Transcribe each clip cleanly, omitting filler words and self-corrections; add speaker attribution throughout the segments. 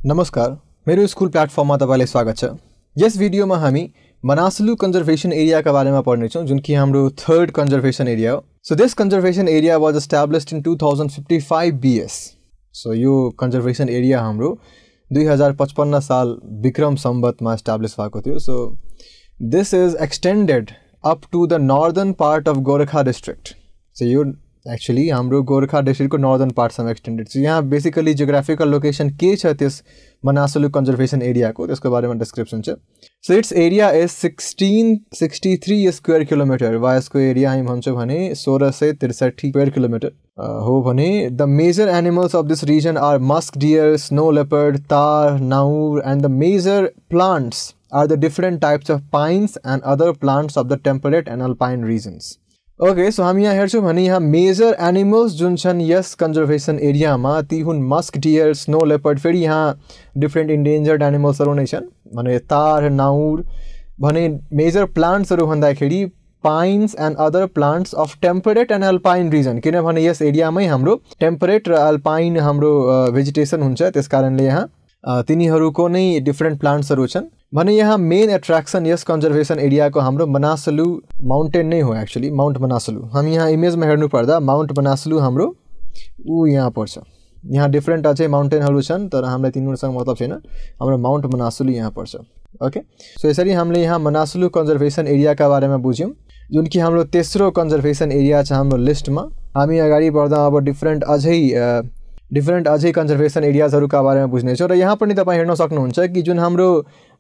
Speaker 1: नमस्कार, मेरो स्कुल प्लेटफर्ममा तपाईलाई स्वागत छ। यस भिडियोमा हामी मनासलु कन्जर्भेसन एरियाका बारेमा पढ्नेछौँ, जुन कि हाम्रो थर्ड कन्जर्भेसन एरिया हो। So this conservation area was established in 2055 BS। So यो कन्जर्भेसन एरिया हाम्रो 2055 साल विक्रम सम्वतमा एस्टाब्लिश भएको थियो। So this is extended up to the northern part of Gorkha district. So यो एक्चुअली हाम्रो गोरखा डिस्ट्रिक्टको नर्दर्न पार्टसम्म एक्सटेन्डेड छ। यहाँ बेसिकली जियोग्राफिकल लोकेसन के छ त्यस मनासलु कन्जर्भेसन एरियाको, त्यसको बारेमा डिस्क्रिप्सन छ। So it's area is 1663 square kilometre, वा यसको एरिया हामी भन्छौँ भने 1663 स्क्वायर किलोमिटर हो भने the major animals of this region are musk deer, snow leopard, तार, नाउर, and the major plants are the different types of pines and other plants of the temperate and alpine regions. Okay, so हामी यहाँ हेर्छौँ भने यहाँ major animals जुन छन् यस conservation एरियामा ती हुन् मस्क डियर, स्नो लेपर्ड, फेरि यहाँ डिफ्रेन्ट इन्डेन्जर्ड एनिमल्सहरू नै छन् भने तार, नाउर भने मेजर प्लान्ट्सहरू भन्दाखेरि pines and other plants of temperate and alpine region, किनभने यस एरियामै हाम्रो टेम्परेट र अल्पाइन हाम्रो भेजिटेसन हुन्छ, त्यस कारणले यहाँ तिनीहरूको नै डिफ्रेन्ट प्लान्ट्सहरू छन् भने यहाँ मेन एट्र्याक्सन यस कन्जर्भेसन एरियाको हाम्रो मनासलु माउन्टेन नै हो। एक्चुअली माउन्ट मनासलु हामी यहाँ इमेजमा हेर्नु पर्दा माउन्ट मनासलु हाम्रो यहाँ पर्छ। यहाँ डिफ्रेन्ट अझै माउन्टेनहरू छन् तर हामीलाई तिनीहरूसँग मतलब छैन, हाम्रो माउन्ट मनासलु यहाँ पर्छ। ओके, सो यसरी हामीले यहाँ मनासलु कन्जर्भेसन एरियाका बारेमा बुझ्यौँ, जुन कि हाम्रो तेस्रो कन्जर्भेसन एरिया छ हाम्रो लिस्टमा। हामी अगाडि बढ्दा अब डिफ्रेन्ट अझै कन्जर्भेसन एरियाजहरूका बारेमा बुझ्नेछौँ र यहाँ पनि तपाईँ हेर्न सक्नुहुन्छ कि जुन हाम्रो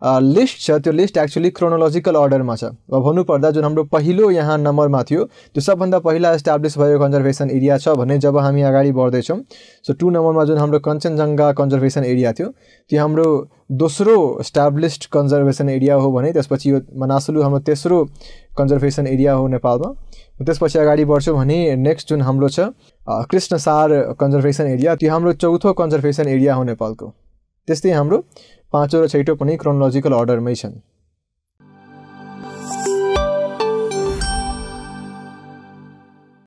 Speaker 1: लिस्ट छ त्यो लिस्ट एक्चुअली क्रोनोलोजिकल अर्डरमा छ। अब भन्नुपर्दा जुन हाम्रो पहिलो यहाँ नम्बरमा थियो त्यो सबभन्दा पहिला एस्टाब्लिस भएको कन्जर्भेसन एरिया छ भने जब हामी अगाडि बढ्दैछौँ, सो 2 नम्बरमा जुन हाम्रो कञ्चनजङ्घा कन्जर्भेसन एरिया थियो त्यो हाम्रो दोस्रो एस्टाब्लिस्ड कन्जर्भेसन एरिया हो भने त्यसपछि यो मनासलु हाम्रो तेस्रो कन्जर्भेसन एरिया हो नेपालमा। त्यसपछि अगाडि बढ्छौँ भने नेक्स्ट जुन हाम्रो छ कृष्णसार कन्जर्भेसन एरिया, त्यो हाम्रो चौथो कन्जर्भेसन एरिया हो नेपालको। त्यस्तै हाम्रो पाँचौँ र छैटौँ पनि क्रोनोलोजिकल अर्डरमै छन्।